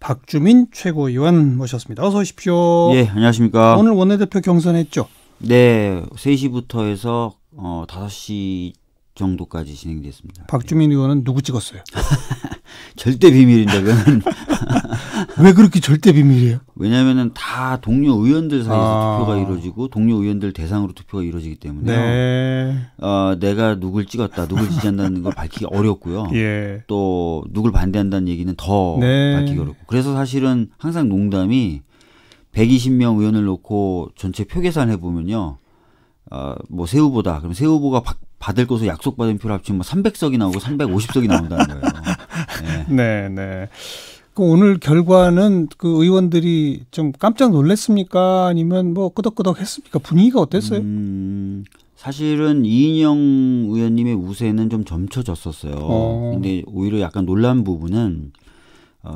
박주민 최고위원 모셨습니다. 어서 오십시오. 예, 안녕하십니까. 오늘 원내대표 경선했죠? 네, 3시부터 해서 5시 정도까지 진행됐습니다. 박주민 의원은 누구 찍었어요? 절대 비밀인데 그건. 왜 그렇게 절대 비밀이에요? 왜냐하면은 다 동료 의원들 사이에서 투표가 이루어지고 동료 의원들 대상으로 투표가 이루어지기 때문에 네. 내가 누굴 찍었다, 누굴 지지한다는 걸 밝히기 어렵고요. 예. 또 누굴 반대한다는 얘기는 더 네. 밝히기 어렵고. 그래서 사실은 항상 농담이 120명 의원을 놓고 전체 표 계산해 보면요. 뭐 새 후보다. 그럼 새 후보가 받을 것으로 약속받은 표를 합치면 뭐 300석이 나오고 350석이 나온다는 거예요. 네, 네. 그 오늘 결과는 그 의원들이 좀 깜짝 놀랐습니까? 아니면 뭐 끄덕끄덕했습니까? 분위기가 어땠어요? 사실은 이인영 의원님의 우세는 좀 점쳐졌었어요. 근데 오히려 약간 놀란 부분은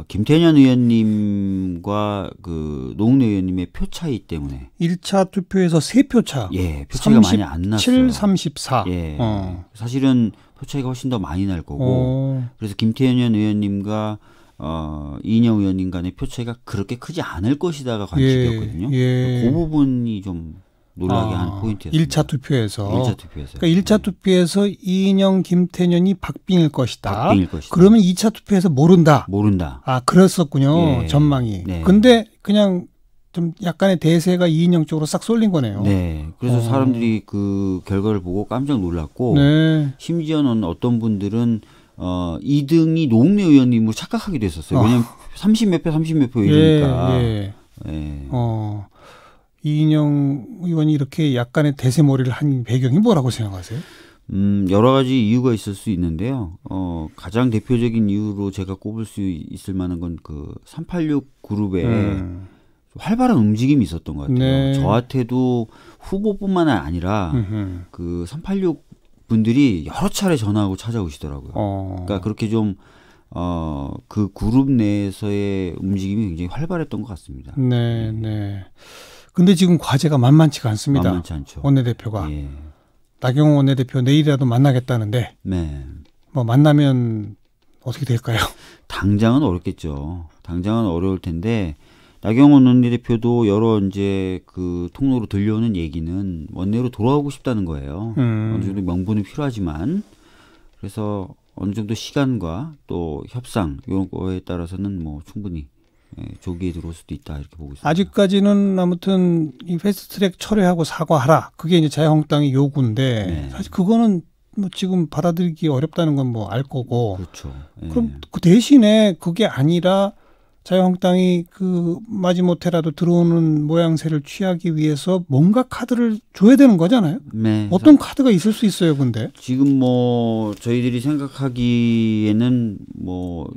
김태년 의원님과 그 노웅래 의원님의 표 차이 때문에 1차 투표에서 3표 차. 예, 표 차이가 많이 안 났어요. 34. 예. 사실은 표 차이가 훨씬 더 많이 날 거고. 그래서 김태년 의원님과 이인영 의원님 간의 표 차이가 그렇게 크지 않을 것이다가 관측이었거든요. 그 부분이 좀 놀라게 한 포인트였습니다. 1차 투표에서. 1차 투표에서. 그러니까 1차 투표에서 이인영, 김태년이 박빙일 것이다. 박빙일 것이다. 그러면 2차 투표에서 모른다. 모른다. 그랬었군요. 예. 전망이. 네. 근데 그냥 좀 약간의 대세가 이인영 쪽으로 싹 쏠린 거네요. 네. 그래서 사람들이 그 결과를 보고 깜짝 놀랐고. 네. 심지어는 어떤 분들은 2등이 노웅래 의원님으로 착각하기도 했었어요. 왜냐하면 30몇 표 이러니까. 예. 예. 이인영 의원이 이렇게 약간의 대세몰이를 한 배경이 뭐라고 생각하세요? 여러 가지 이유가 있을 수 있는데요. 가장 대표적인 이유로 제가 꼽을 수 있을 만한 건 그 386 그룹에 활발한 움직임이 있었던 것 같아요. 네. 저한테도 후보뿐만 아니라 그 386 분들이 여러 차례 전화하고 찾아오시더라고요. 그러니까 그렇게 좀 그 그룹 내에서의 움직임이 굉장히 활발했던 것 같습니다. 네, 네. 근데 지금 과제가 만만치가 않습니다. 만만치 않죠. 원내대표가. 예. 나경원 원내대표 내일이라도 만나겠다는데. 네. 뭐 만나면 어떻게 될까요? 당장은 어렵겠죠. 당장은 어려울 텐데 나경원 원내대표도 여러 이제 그 통로로 들려오는 얘기는 원내로 돌아오고 싶다는 거예요. 어느 정도 명분은 필요하지만 그래서 어느 정도 시간과 또 협상 이런 거에 따라서는 뭐 충분히 조기에 들어올 수도 있다 이렇게 보고 있습니다. 아직까지는 아무튼 이 패스트트랙 철회하고 사과하라. 그게 이제 자유한국당의 요구인데 네. 사실 그거는 뭐 지금 받아들이기 어렵다는 건 뭐 알 거고. 그렇죠. 네. 그럼 그 대신에 그게 아니라 자유한국당이 그 마지못해라도 들어오는 모양새를 취하기 위해서 뭔가 카드를 줘야 되는 거잖아요. 네. 어떤 카드가 있을 수 있어요, 근데? 지금 뭐 저희들이 생각하기에는 뭐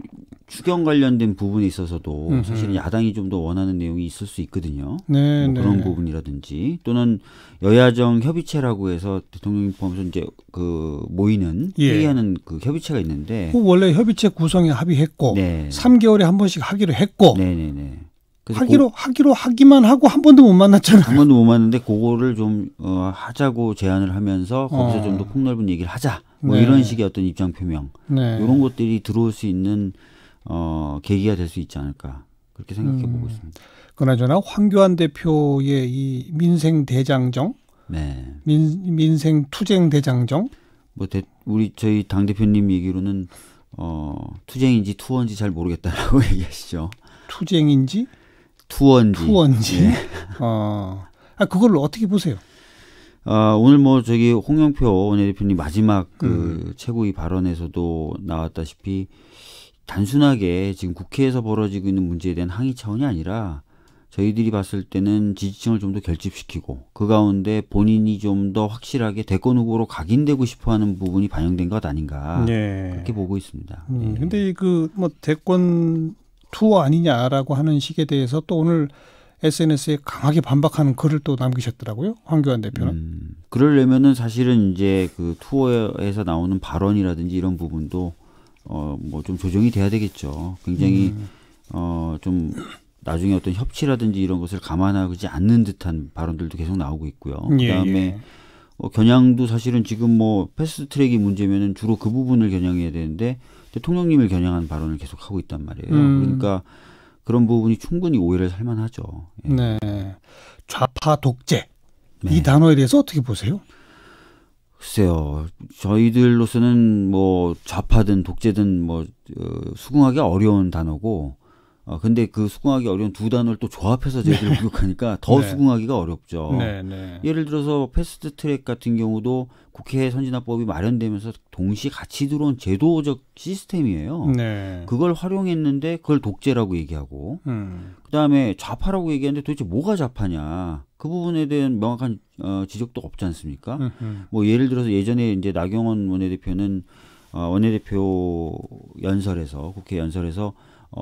추경 관련된 부분에 있어서도 사실은 야당이 좀 더 원하는 내용이 있을 수 있거든요. 네, 뭐 그런 네. 부분이라든지 또는 여야정 협의체라고 해서 대통령님 포함해서 이제 그 모이는 회의하는 그 협의체가 있는데 그 원래 협의체 구성에 합의했고 네. 3개월에 한 번씩 하기로 했고 네네네. 하기로 하기만 하고 한 번도 못 만났잖아요. 한 번도 못 만났는데 그거를 좀 하자고 제안을 하면서 거기서 좀 더 폭넓은 얘기를 하자. 뭐 네. 이런 식의 어떤 입장 표명 네. 이런 것들이 들어올 수 있는 계기가 될 수 있지 않을까 그렇게 생각해 보고 있습니다. 그나저나 황교안 대표의 이 민생 대장정, 네. 민생 투쟁 대장정. 뭐 우리 저희 당 대표님 얘기로는 투쟁인지 투어인지 잘 모르겠다라고 얘기하시죠. 투쟁인지 투어인지. 네. 그걸 어떻게 보세요? 오늘 뭐 저기 홍영표 원내대표님 마지막 그 최고위 발언에서도 나왔다시피 단순하게 지금 국회에서 벌어지고 있는 문제에 대한 항의 차원이 아니라 저희들이 봤을 때는 지지층을 좀 더 결집시키고 그 가운데 본인이 좀 더 확실하게 대권 후보로 각인되고 싶어하는 부분이 반영된 것 아닌가 그렇게 보고 있습니다. 근데 그 뭐 대권 투어 아니냐라고 하는 식에 대해서 또 오늘 SNS에 강하게 반박하는 글을 또 남기셨더라고요. 황교안 대표는. 그러려면은 사실은 이제 그 투어에서 나오는 발언이라든지 이런 부분도 뭐 좀 조정이 돼야 되겠죠. 굉장히 좀 나중에 어떤 협치라든지 이런 것을 감안하지 않는 듯한 발언들도 계속 나오고 있고요. 그다음에 겨냥도 사실은 지금 뭐 패스트트랙이 문제면은 주로 그 부분을 겨냥해야 되는데 대통령님을 겨냥한 발언을 계속 하고 있단 말이에요. 그러니까 그런 부분이 충분히 오해를 살 만하죠. 예. 네. 좌파 독재. 네. 이 단어에 대해서 어떻게 보세요? 글쎄요. 저희들로서는 뭐 좌파든 독재든 뭐 수긍하기 어려운 단어고 근데 그 수긍하기 어려운 두 단어를 또 조합해서 저희들이 목격하니까 더 네. 수긍하기가 어렵죠. 네, 네. 예를 들어서 패스트트랙 같은 경우도 국회 선진화법이 마련되면서 동시에 같이 들어온 제도적 시스템이에요. 네. 그걸 활용했는데 그걸 독재라고 얘기하고 그다음에 좌파라고 얘기하는데 도대체 뭐가 좌파냐. 그 부분에 대한 명확한 지적도 없지 않습니까? 뭐 예를 들어서 예전에 이제 나경원 원내대표는 원내대표 연설에서 국회 연설에서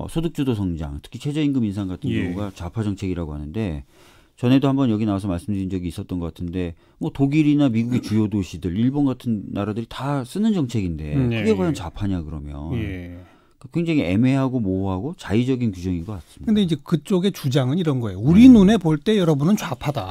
소득주도 성장, 특히 최저임금 인상 같은 예. 경우가 좌파 정책이라고 하는데 전에도 한번 여기 나와서 말씀드린 적이 있었던 것 같은데 뭐 독일이나 미국의 주요 도시들, 일본 같은 나라들이 다 쓰는 정책인데 그게 예. 과연 좌파냐 그러면 예. 굉장히 애매하고 모호하고 자의적인 규정인 것 같습니다. 근데 이제 그쪽의 주장은 이런 거예요. 우리 눈에 볼 때 여러분은 좌파다.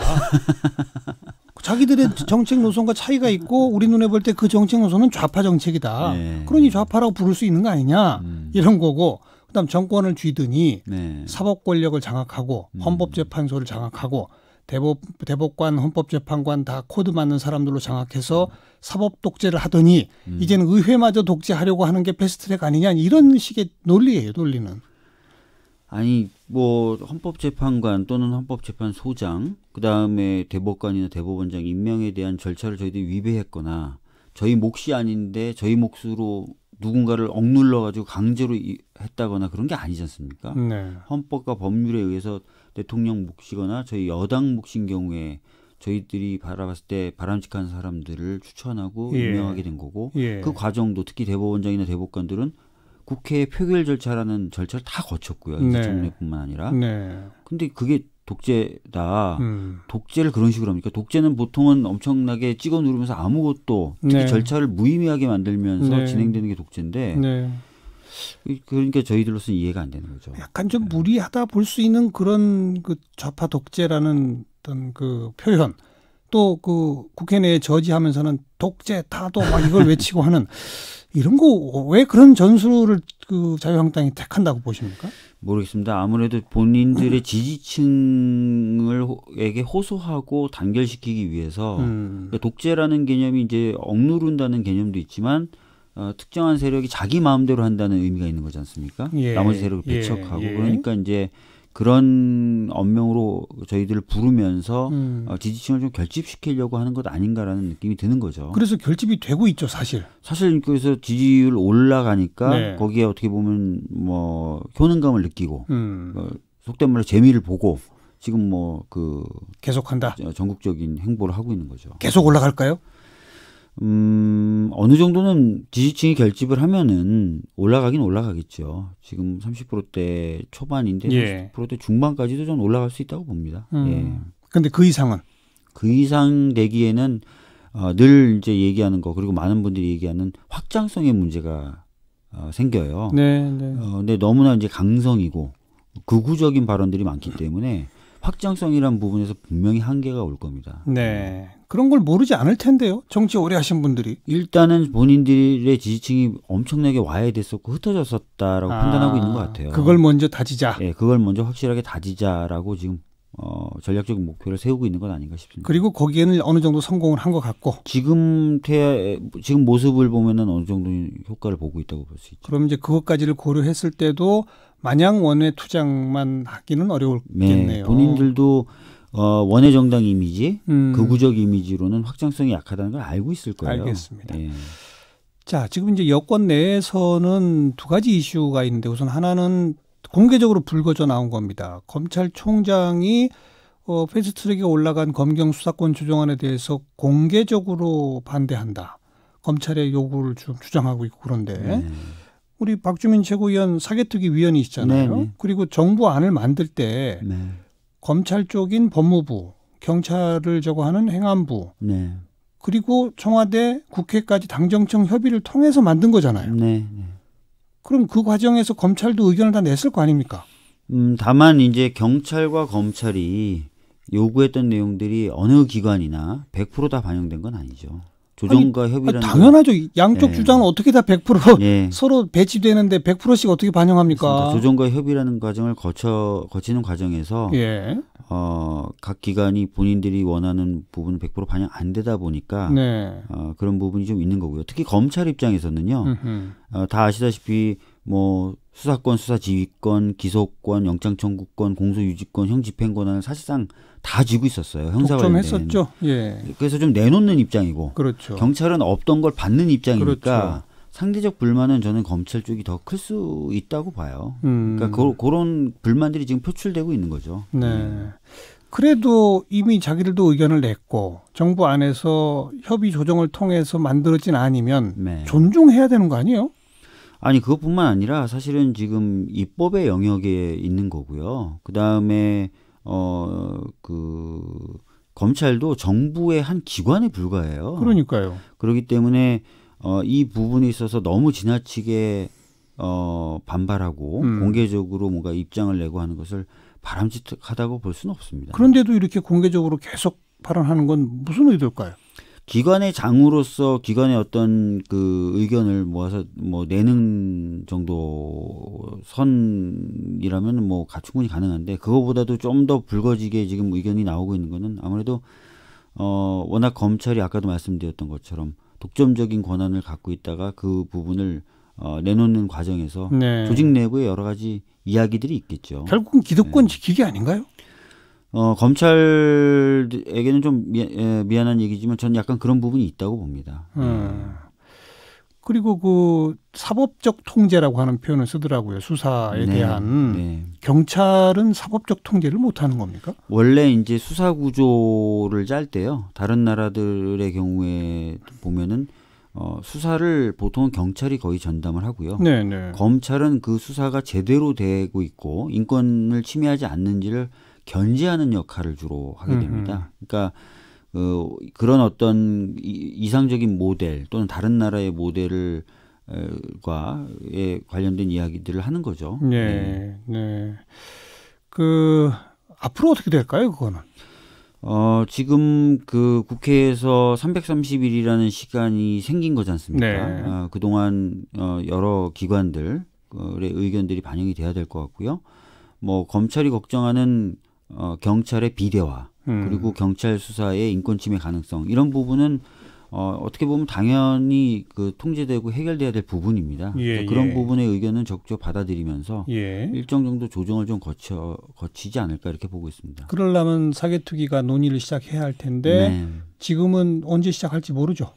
자기들의 정책 노선과 차이가 있고 우리 눈에 볼 때 그 정책 노선은 좌파 정책이다. 네. 그러니 좌파라고 부를 수 있는 거 아니냐. 이런 거고 그다음 정권을 쥐더니 네. 사법 권력을 장악하고 헌법재판소를 장악하고 대법관, 헌법재판관 다 코드 맞는 사람들로 장악해서 사법 독재를 하더니 이제는 의회마저 독재하려고 하는 게 패스트트랙 아니냐 이런 식의 논리예요. 논리는. 아니 뭐 헌법재판관 또는 헌법재판소장 그다음에 대법관이나 대법원장 임명에 대한 절차를 저희들이 위배했거나 저희 몫이 아닌데 저희 몫으로 누군가를 억눌러 가지고 강제로 했다거나 그런 게 아니지 않습니까? 네. 헌법과 법률에 의해서 대통령 몫이거나 저희 여당 몫인 경우에 저희들이 바라봤을 때 바람직한 사람들을 추천하고 예. 임명하게 된 거고 예. 그 과정도 특히 대법원장이나 대법관들은 국회 표결 절차라는 절차를 다 거쳤고요. 네. 인사청문회뿐만 아니라. 네. 근데 그게 독재다. 음. 독재를 그런 식으로 합니까? 독재는 보통은 엄청나게 찍어 누르면서 아무것도 특히 네. 절차를 무의미하게 만들면서 네. 진행되는 게 독재인데 네. 그러니까 저희들로서는 이해가 안 되는 거죠. 약간 좀 무리하다 볼 수 있는 그런 그 좌파 독재라는 어떤 그 표현 또 그 국회 내에 저지하면서는 독재 타도 막 이걸 외치고 하는 이런 거 왜 그런 전술을 그 자유한국당이 택한다고 보십니까? 모르겠습니다. 아무래도 본인들의 지지층에게 호소하고 단결시키기 위해서 그러니까 독재라는 개념이 이제 억누른다는 개념도 있지만 특정한 세력이 자기 마음대로 한다는 의미가 있는 거지 않습니까? 예. 나머지 세력을 배척하고 예. 그러니까 이제 그런 언명으로 저희들을 부르면서 지지층을 좀 결집시키려고 하는 것 아닌가라는 느낌이 드는 거죠. 그래서 결집이 되고 있죠, 사실. 사실 그래서 지지율 올라가니까 네. 거기에 어떻게 보면 뭐 효능감을 느끼고 속된 말로 재미를 보고 지금 뭐 그 계속한다. 전국적인 행보를 하고 있는 거죠. 계속 올라갈까요? 어느 정도는 지지층이 결집을 하면은 올라가긴 올라가겠죠. 지금 30%대 초반인데 예. 30%대 중반까지도 좀 올라갈 수 있다고 봅니다. 예. 근데 그 이상은 그 이상 되기에는 늘 이제 얘기하는 거 그리고 많은 분들이 얘기하는 확장성의 문제가 생겨요. 네, 네. 근데 너무나 이제 강성이고 극우적인 발언들이 많기 때문에 확장성이란 부분에서 분명히 한계가 올 겁니다. 네. 그런 걸 모르지 않을 텐데요. 정치 오래 하신 분들이. 일단은 본인들의 지지층이 엄청나게 와해됐었고 흩어졌었다라고 판단하고 있는 것 같아요. 그걸 먼저 다지자. 네, 그걸 먼저 확실하게 다지자라고 지금 전략적인 목표를 세우고 있는 건 아닌가 싶습니다. 그리고 거기에는 어느 정도 성공을 한 것 같고. 지금 모습을 보면은 어느 정도 효과를 보고 있다고 볼 수 있죠. 그럼 이제 그것까지를 고려했을 때도 마냥 원외 투쟁만 하기는 어려웠겠네요. 네, 본인들도 원외 정당 이미지, 극우적 이미지로는 확장성이 약하다는 걸 알고 있을 거예요. 알겠습니다. 네. 자, 지금 이제 여권 내에서는 두 가지 이슈가 있는데 우선 하나는 공개적으로 불거져 나온 겁니다. 검찰총장이 패스트트랙에 올라간 검경 수사권 조정안에 대해서 공개적으로 반대한다. 검찰의 요구를 좀 주장하고 있고 그런데 우리 박주민 최고위원 사개특위 위원이시잖아요. 네네. 그리고 정부 안을 만들 때 네. 검찰 쪽인 법무부, 경찰을 저거 하는 행안부, 네. 그리고 청와대, 국회까지 당정청 협의를 통해서 만든 거잖아요. 네. 네. 그럼 그 과정에서 검찰도 의견을 다 냈을 거 아닙니까? 다만 이제 경찰과 검찰이 요구했던 내용들이 어느 기관이나 100% 다 반영된 건 아니죠. 조정과 협의라는 당연하죠. 양쪽 예. 주장은 어떻게 다 100% 예. 서로 배치되는데 100%씩 어떻게 반영합니까? 그렇습니다. 조정과 협의라는 과정을 거치는 과정에서 예. 각 기관이 본인들이 원하는 부분은 100% 반영 안 되다 보니까 네. 그런 부분이 좀 있는 거고요. 특히 검찰 입장에서는요. 다 아시다시피 뭐 수사권, 수사지휘권, 기소권, 영장청구권, 공소유지권, 형집행 권한을 사실상 다 쥐고 있었어요. 형사 관련된. 독점했었죠. 예. 그래서 좀 내놓는 입장이고 그렇죠. 경찰은 없던 걸 받는 입장이니까 그렇죠. 상대적 불만은 저는 검찰 쪽이 더 클 수 있다고 봐요. 음. 그러니까 그런 불만들이 지금 표출되고 있는 거죠. 네. 그래도 이미 자기들도 의견을 냈고 정부 안에서 협의 조정을 통해서 만들어진 아니면 네. 존중해야 되는 거 아니에요? 아니 그것뿐만 아니라 사실은 지금 입법의 영역에 있는 거고요. 그다음에 검찰도 정부의 한 기관에 불과해요. 그러니까요. 그렇기 때문에 이 부분에 있어서 너무 지나치게 반발하고 공개적으로 뭔가 입장을 내고 하는 것을 바람직하다고 볼 수는 없습니다. 그런데도 이렇게 공개적으로 계속 발언하는 건 무슨 의도일까요? 기관의 장으로서 기관의 어떤 그 의견을 모아서 뭐 내는 정도 선이라면 뭐 충분히 가능한데 그거보다도 좀 더 불거지게 지금 의견이 나오고 있는 거는 아무래도 워낙 검찰이 아까도 말씀드렸던 것처럼 독점적인 권한을 갖고 있다가 그 부분을 내놓는 과정에서 네. 조직 내부에 여러 가지 이야기들이 있겠죠. 결국은 기득권 지키기 아닌가요? 검찰에게는 좀 미안한 얘기지만 저는 약간 그런 부분이 있다고 봅니다. 그리고 그 사법적 통제라고 하는 표현을 쓰더라고요. 수사에 대한. 네. 경찰은 사법적 통제를 못하는 겁니까? 원래 이제 수사 구조를 짤 때요. 다른 나라들의 경우에 보면은 수사를 보통 경찰이 거의 전담을 하고요. 네네. 검찰은 그 수사가 제대로 되고 있고 인권을 침해하지 않는지를 견제하는 역할을 주로 하게 됩니다. 그러니까 그런 어떤 이상적인 모델 또는 다른 나라의 모델과에 관련된 이야기들을 하는 거죠. 네, 네. 앞으로 어떻게 될까요, 그거는? 지금 그 국회에서 330일이라는 시간이 생긴 거지 않습니까? 네. 그동안 여러 기관들의 의견들이 반영이 돼야 될 것 같고요. 뭐 검찰이 걱정하는 경찰의 비대화 그리고 경찰 수사의 인권 침해 가능성 이런 부분은 어떻게 보면 당연히 통제되고 해결돼야 될 부분입니다. 예, 그런 예. 부분의 의견은 적극 받아들이면서 예. 일정 정도 조정을 좀 거치지 않을까 이렇게 보고 있습니다. 그러려면 사개특위가 논의를 시작해야 할 텐데 네. 지금은 언제 시작할지 모르죠.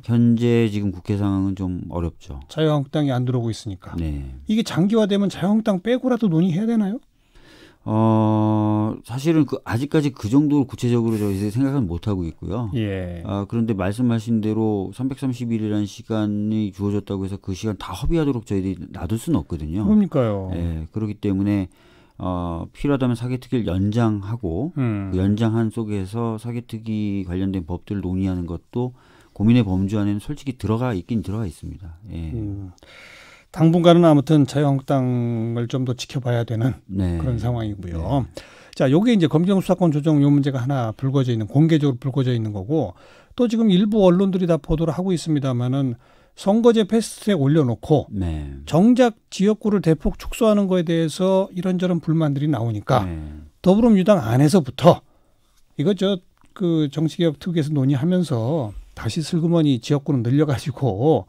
현재 지금 국회 상황은 좀 어렵죠. 자유한국당이 안 들어오고 있으니까. 네. 이게 장기화되면 자유한국당 빼고라도 논의해야 되나요? 사실은 아직까지 그 정도로 구체적으로 저희 생각은 못 하고 있고요. 예. 그런데 말씀하신 대로 330일이라는 시간이 주어졌다고 해서 그 시간 다 허비하도록 저희들이 놔둘 수는 없거든요. 그러니까요. 예, 그렇기 때문에 필요하다면 사개특위를 연장하고 그 연장한 속에서 사개특위 관련된 법들을 논의하는 것도 고민의 범주 안에는 솔직히 들어가 있습니다. 예. 당분간은 아무튼 자유한국당을 좀 더 지켜봐야 되는 네. 그런 상황이고요. 네. 자, 요게 이제 검경수사권 조정 요 문제가 하나 불거져 있는, 공개적으로 불거져 있는 거고, 또 지금 일부 언론들이 다 보도를 하고 있습니다만은 선거제 패스트트랙 올려놓고 네. 정작 지역구를 대폭 축소하는 거에 대해서 이런저런 불만들이 나오니까 네. 더불어민주당 안에서부터 이거 정치개혁 특위에서 논의하면서 다시 슬그머니 지역구는 늘려가지고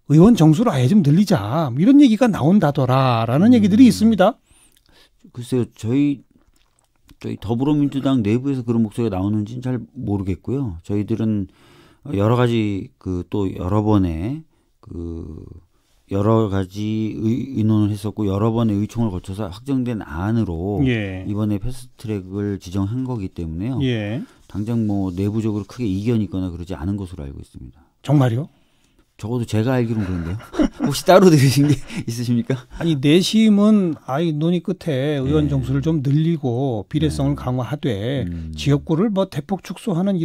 의원 정수를 아예 좀 늘리자 이런 얘기가 나온다더라라는 얘기들이 있습니다. 글쎄요, 저희 더불어민주당 내부에서 그런 목소리가 나오는지는 잘 모르겠고요. 저희들은 여러 가지 또 여러 번의 여러 가지 의논을 했었고 여러 번의 의총을 거쳐서 확정된 안으로 예. 이번에 패스트트랙을 지정한 거기 때문에요. 예. 당장 뭐 내부적으로 크게 이견이 있거나 그러지 않은 것으로 알고 있습니다. 정말요? 적어도 제가 알기로는 그런데요. 혹시 따로 들으신 게 있으십니까? 아니 내심은 논의 끝에 의원 네. 정수를 좀 늘리고 비례성을 강화하되 지역구를 뭐 대폭 축소하는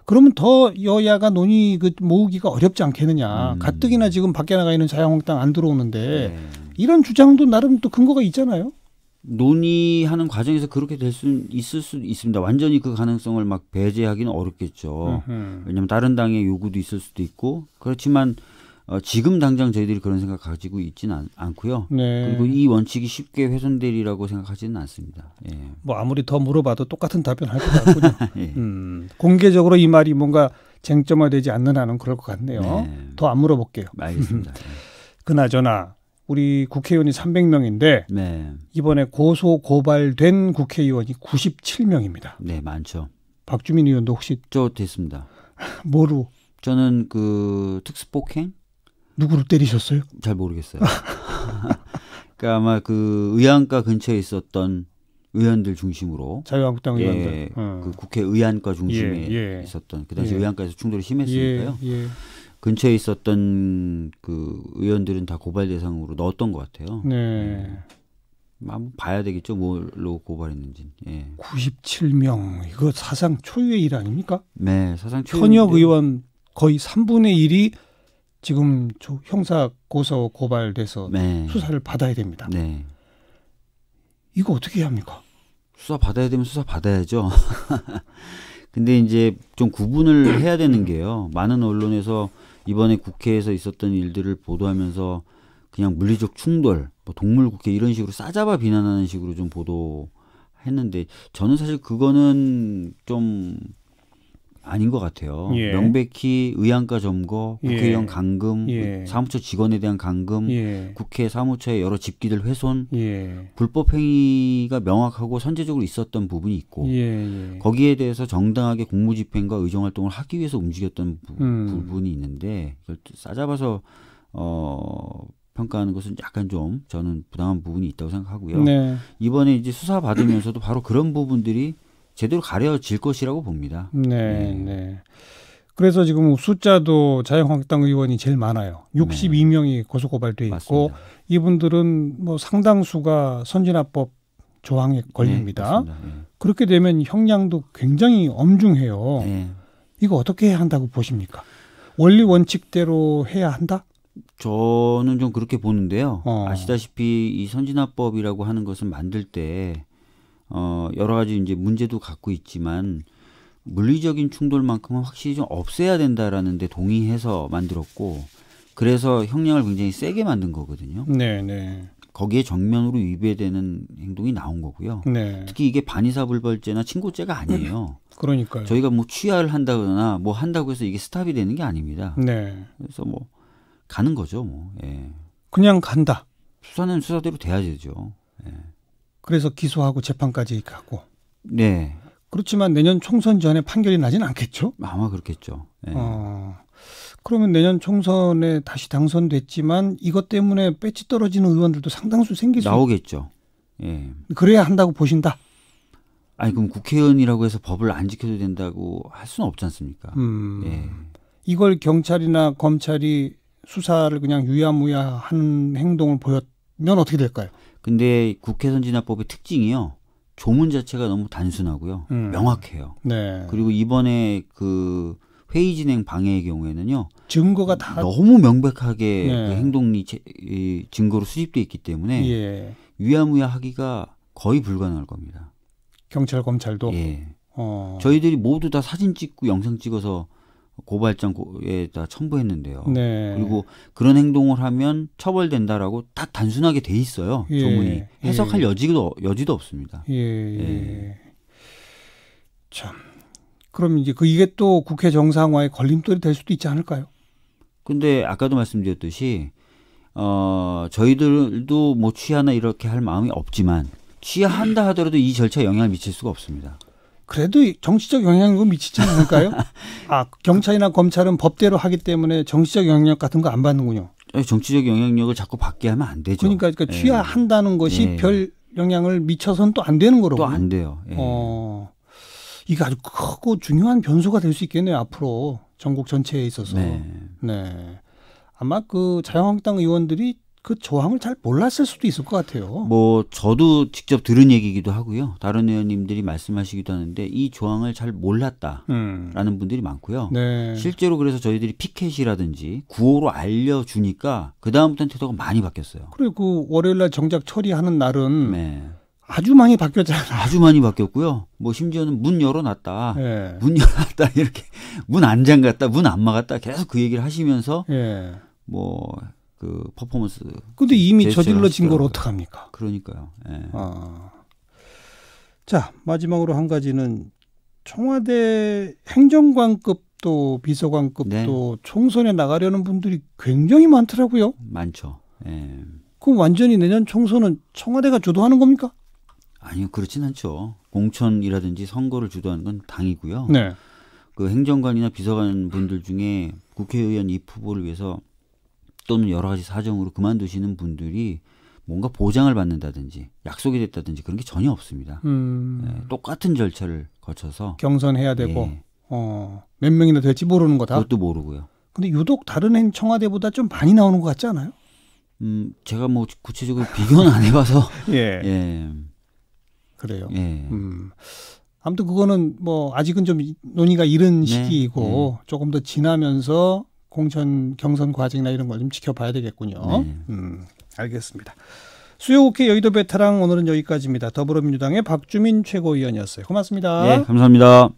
그러면 더 여야가 논의 모으기가 어렵지 않겠느냐. 가뜩이나 지금 밖에 나가 있는 자유한국당 안 들어오는데 네. 이런 주장도 나름 또 근거가 있잖아요. 논의하는 과정에서 그렇게 될 수 있을 수 있습니다. 완전히 그 가능성을 막 배제하기는 어렵겠죠. 왜냐하면 다른 당의 요구도 있을 수도 있고 그렇지만 지금 당장 저희들이 그런 생각 가지고 있지는 않고요. 네. 그리고 이 원칙이 쉽게 훼손되리라고 생각하지는 않습니다. 예. 뭐 아무리 더 물어봐도 똑같은 답변 할 것 같군요. 예. 공개적으로 이 말이 뭔가 쟁점화되지 않는 한은 그럴 것 같네요. 네. 더 안 물어볼게요. 알겠습니다. 그나저나 우리 국회의원이 300명인데 네. 이번에 고소 고발된 국회의원이 97명입니다. 네, 많죠. 박주민 의원도 혹시 저 됐습니다. 뭐로 저는 그 특수폭행 누구를 때리셨어요? 잘 모르겠어요. 그러니까 아마 그 의안가 근처에 있었던 의원들 중심으로 자유한국당 의원들. 예, 그 국회 의안가 중심에 예. 있었던 그 당시 예. 의안가에서 충돌이 심했으니까요. 예. 근처에 있었던 그 의원들은 다 고발 대상으로 넣었던 것 같아요. 네. 한번 봐야 되겠죠. 뭘로 고발했는지. 예. 97명. 이거 사상 초유의 일 아닙니까? 네, 사상 현역 의원 거의 3분의 1이 지금 형사 고소 고발돼서 네. 수사를 받아야 됩니다. 네. 이거 어떻게 해야 합니까? 수사 받아야 되면 수사 받아야죠. 근데 이제 좀 구분을 해야 되는 게요. 많은 언론에서 이번에 국회에서 있었던 일들을 보도하면서 그냥 물리적 충돌, 뭐 동물국회 이런 식으로 싸잡아 비난하는 식으로 좀 보도했는데 저는 사실 그거는 좀 아닌 것 같아요. 예. 명백히 의안가 점거, 국회의원 감금, 예. 사무처 직원에 대한 감금, 예. 국회 사무처의 여러 집기들 훼손, 예. 불법 행위가 명확하고 선제적으로 있었던 부분이 있고 예. 거기에 대해서 정당하게 공무집행과 의정활동을 하기 위해서 움직였던 부분이 있는데 그걸 싸잡아서 평가하는 것은 약간 좀 저는 부당한 부분이 있다고 생각하고요. 네. 이번에 이제 수사 받으면서도 바로 그런 부분들이 제대로 가려질 것이라고 봅니다. 네. 그래서 지금 숫자도 자유한국당 의원이 제일 많아요. 62명이 고소고발돼 있고 맞습니다. 이분들은 뭐 상당수가 선진화법 조항에 걸립니다. 네, 맞습니다. 그렇게 되면 형량도 굉장히 엄중해요. 네. 이거 어떻게 해야 한다고 보십니까? 원리 원칙대로 해야 한다? 저는 좀 그렇게 보는데요. 아시다시피 이 선진화법이라고 하는 것을 만들 때 여러 가지 이제 문제도 갖고 있지만 물리적인 충돌만큼은 확실히 좀 없애야 된다라는 데 동의해서 만들었고 그래서 형량을 굉장히 세게 만든 거거든요. 네. 거기에 정면으로 위배되는 행동이 나온 거고요. 네. 특히 이게 반의사불벌죄나 친고죄가 아니에요. 그러니까요. 저희가 뭐 취하를 한다거나 뭐 한다고 해서 이게 스탑이 되는 게 아닙니다. 네. 그래서 뭐 가는 거죠. 뭐. 예. 그냥 간다. 수사는 수사대로 돼야 되죠. 예. 그래서 기소하고 재판까지 가고. 네. 그렇지만 내년 총선 전에 판결이 나진 않겠죠? 아마 그렇겠죠. 예. 그러면 내년 총선에 다시 당선됐지만 이것 때문에 배치 떨어지는 의원들도 상당수 생길 수 나오겠죠. 예. 그래야 한다고 보신다. 아니 그럼 국회의원이라고 해서 법을 안 지켜도 된다고 할 수는 없지 않습니까? 예. 이걸 경찰이나 검찰이 수사를 그냥 유야무야하는 행동을 보였면 어떻게 될까요? 근데 국회 선진화법의 특징이요. 조문 자체가 너무 단순하고요. 명확해요. 네. 그리고 이번에 그 회의 진행 방해의 경우에는요. 증거가 다 너무 명백하게 네. 그 행동이 증거로 수집돼 있기 때문에 예. 유야무야 하기가 거의 불가능할 겁니다. 경찰 검찰도 예. 저희들이 모두 다 사진 찍고 영상 찍어서 고발장에다 첨부했는데요. 네. 그리고 그런 행동을 하면 처벌된다라고 딱 단순하게 돼 있어요. 예. 조문이 해석할 예. 여지도 없습니다. 예. 참. 그럼 이제 이게 또 국회 정상화의 걸림돌이 될 수도 있지 않을까요? 근데 아까도 말씀드렸듯이 저희들도 뭐 취하나 이렇게 할 마음이 없지만 취한다 하더라도 이 절차에 영향을 미칠 수가 없습니다. 그래도 정치적 영향력은 미치지 않을까요? 경찰이나 검찰은 법대로 하기 때문에 정치적 영향력 같은 거 안 받는군요. 정치적 영향력을 자꾸 받게 하면 안 되죠. 그러니까 취하한다는 것이 별 영향을 미쳐서는 또 안 되는 거로군요. 또 안 돼요. 예. 이게 아주 크고 중요한 변수가 될 수 있겠네요. 앞으로 전국 전체에 있어서. 네. 아마 그 자유한국당 의원들이 그 조항을 잘 몰랐을 수도 있을 것 같아요. 뭐 저도 직접 들은 얘기이기도 하고요. 다른 의원님들이 말씀하시기도 하는데 이 조항을 잘 몰랐다라는 분들이 많고요. 네. 실제로 그래서 저희들이 피켓이라든지 구호로 알려주니까 그 다음부터는 태도가 많이 바뀌었어요. 그리고 그 월요일 날 정작 처리하는 날은 아주 많이 바뀌었잖아요. 아주 많이 바뀌었고요. 뭐 심지어는 문 열어놨다. 예. 문 열어놨다. 이렇게 문 안 잠갔다. 문 안 막았다. 계속 그 얘기를 하시면서 예. 뭐 그 퍼포먼스. 근데 이미 제스처를 저질러진 걸 하시더라고요. 어떡합니까? 그러니까요. 예. 자, 마지막으로 한 가지는 청와대 행정관급도 비서관급도 네. 총선에 나가려는 분들이 굉장히 많더라고요. 많죠. 예. 그럼 완전히 내년 총선은 청와대가 주도하는 겁니까? 아니요, 그렇진 않죠. 공천이라든지 선거를 주도하는 건 당이고요. 네. 그 행정관이나 비서관 분들 중에 국회의원 입 후보를 위해서 또는 여러 가지 사정으로 그만두시는 분들이 뭔가 보장을 받는다든지 약속이 됐다든지 그런 게 전혀 없습니다. 예, 똑같은 절차를 거쳐서 경선해야 되고 예, 몇 명이나 될지 모르는 거다. 그것도 모르고요. 근데 유독 다른 청와대보다 좀 많이 나오는 것 같지 않아요? 제가 뭐 구체적으로 비교는 안 해봐서 예. 예, 그래요. 예. 아무튼 그거는 뭐 아직은 좀 논의가 이른 네, 시기이고 조금 더 지나면서 공천 경선 과정이나 이런 걸 좀 지켜봐야 되겠군요. 네. 알겠습니다. 수요국회 여의도 베테랑 오늘은 여기까지입니다. 더불어민주당의 박주민 최고위원이었어요. 고맙습니다. 네, 감사합니다.